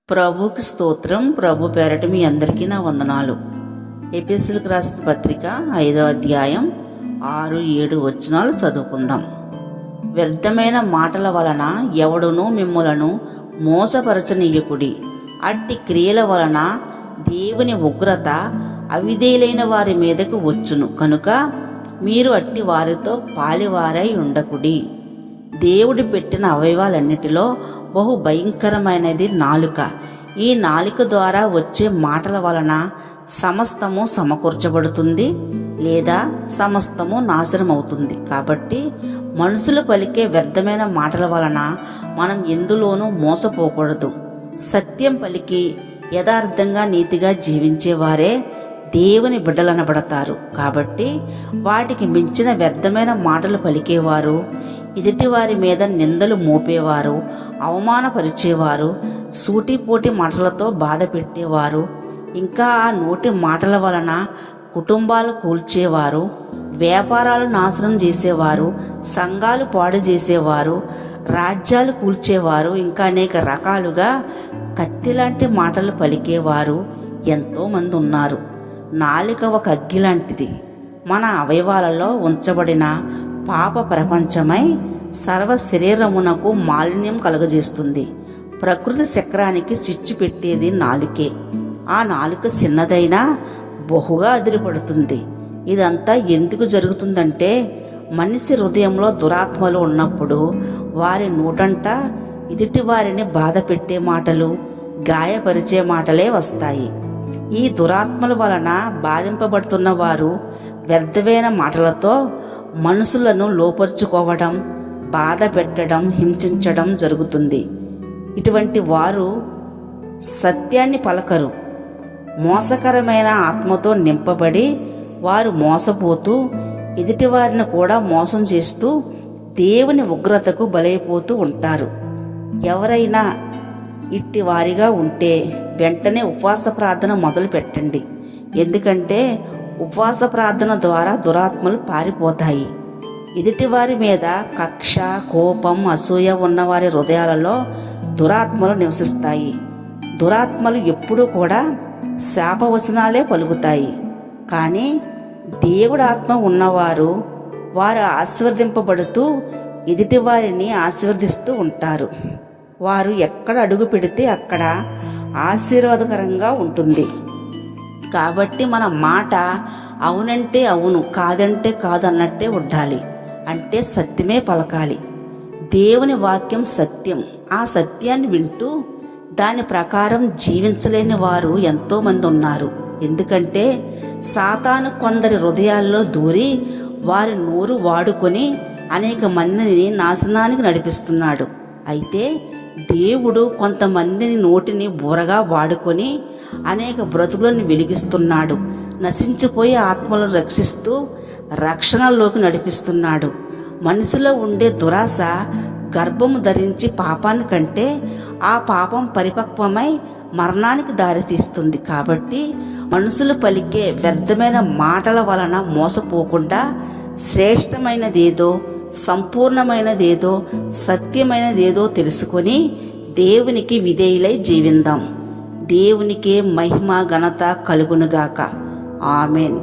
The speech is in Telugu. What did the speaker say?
ప్రభుకి స్తోత్రం. ప్రభు పేరట మీ అందరికీ నా వందనాలు. ఎఫెసీయులకు రాసిన పత్రిక 5వ అధ్యాయం 6-7 వచనాలు చదువుకుందాం. వ్యర్థమైన మాటల వలన ఎవడునూ మిమ్ములను మోసపరచనీయకుడి. అట్టి క్రియల వలన దేవుని ఉగ్రత అవిధేయులైన వారి మీదకు వచ్చును కనుక మీరు అట్టి వారితో పాలివారై ఉండకుడి. దేవుడు పెట్టిన అవయవాలన్నిటిలో బహు భయంకరమైనది నాలుక. ఈ నాలుక ద్వారా వచ్చే మాటల వలన సమస్తము సమకూర్చబడుతుంది లేదా సమస్తము నాశనం అవుతుంది. కాబట్టి మనుషులు పలికే వ్యర్థమైన మాటల వలన మనం ఎందులోనూ మోసపోకూడదు. సత్యం పలికి యథార్థంగా నీతిగా జీవించేవారే దేవుని బిడ్డలనబడతారు. కాబట్టి వాటికి మించిన వ్యర్థమైన మాటలు పలికేవారు, ఎదుటివారి మీద నిందలు మోపేవారు, అవమానపరిచేవారు, సూటిపోటి మాటలతో బాధ పెట్టేవారు, ఇంకా ఆ నోటి మాటల వలన కుటుంబాలు కూల్చేవారు, వ్యాపారాలు నాశనం చేసేవారు, సంఘాలు పాడు చేసేవారు, రాజ్యాలు కూల్చేవారు, ఇంకా అనేక రకాలుగా కత్తిలాంటి మాటలు పలికేవారు ఎంతోమంది ఉన్నారు. నాలుక ఒక అగ్గి లాంటిది. మన అవయవాలలో ఉంచబడిన పాప ప్రపంచమై సర్వ శరీరమునకు మాలిన్యం కలుగజేస్తుంది. ప్రకృతి చక్రానికి చిచ్చు పెట్టేది నాలుకే. ఆ నాలుక చిన్నదైనా బహుగా అదిరిపడుతుంది. ఇదంతా ఎందుకు జరుగుతుందంటే మనిషి హృదయంలో దురాత్మలు ఉన్నప్పుడు వారి నోటంట ఎదుటి వారిని బాధ పెట్టే మాటలు, గాయపరిచే మాటలే వస్తాయి. ఈ దురాత్మల వలన బాధింపబడుతున్న వారు వ్యర్థమైన మాటలతో మనుషులను లోపరుచుకోవడం, బాధ పెట్టడం, హింసించడం జరుగుతుంది. ఇటువంటి వారు సత్యాన్ని పలకరు. మోసకరమైన ఆత్మతో నింపబడి వారు మోసపోతూ ఎదుటివారిని కూడా మోసం చేస్తూ దేవుని ఉగ్రతకు బలైపోతూ ఉంటారు. ఎవరైనా ఇట్టి వారిగా ఉంటే వెంటనే ఉపవాస ప్రార్థన మొదలు పెట్టండి. ఎందుకంటే ఉపవాస ప్రార్థన ద్వారా దురాత్మలు పారిపోతాయి. ఎదుటివారి మీద కక్ష, కోపం, అసూయ ఉన్నవారి హృదయాలలో దురాత్మలు నివసిస్తాయి. దురాత్మలు ఎప్పుడూ కూడా శాపవచనాలే పలుకుతాయి. కానీ దేవుడు ఆత్మ ఉన్నవారు వారు ఆశీర్వదింపబడుతూ ఎదుటివారిని ఆశీర్వదిస్తూ ఉంటారు. వారు ఎక్కడ అడుగు పెడితే అక్కడ ఆశీర్వాదకరంగా ఉంటుంది. కాబట్టి మన మాట అవునంటే అవును, కాదంటే కాదు అన్నట్టే ఉండాలి. అంటే సత్యమే పలకాలి. దేవుని వాక్యం సత్యం. ఆ సత్యాన్ని వింటూ దాని ప్రకారం జీవించలేని వారు ఎంతోమంది ఉన్నారు. ఎందుకంటే సాతాను కొందరి హృదయాల్లో దూరి వారి నోరు వాడుకొని అనేక మందిని నాశనానికి నడిపిస్తున్నాడు. అయితే దేవుడు కొంతమందిని నోటిని బూరగా వాడుకొని అనేక బ్రతుకులను వెలిగిస్తున్నాడు. నశించిపోయే ఆత్మలను రక్షిస్తూ రక్షణలోకి నడిపిస్తున్నాడు. మనసులో ఉండే దురాశ గర్భము ధరించి పాపాన్ని కంటే ఆ పాపం పరిపక్వమై మరణానికి దారితీస్తుంది. కాబట్టి మనుషులు పలికే వ్యర్థమైన మాటల వలన మోసపోకుండా శ్రేష్టమైనదేదో, సంపూర్ణమైనదేదో, సత్యమైనదేదో తెలుసుకొని దేవునికి విధేయులై జీవిందాం. దేవునికే మహిమ ఘనత కలుగునుగాక. ఆమెన్.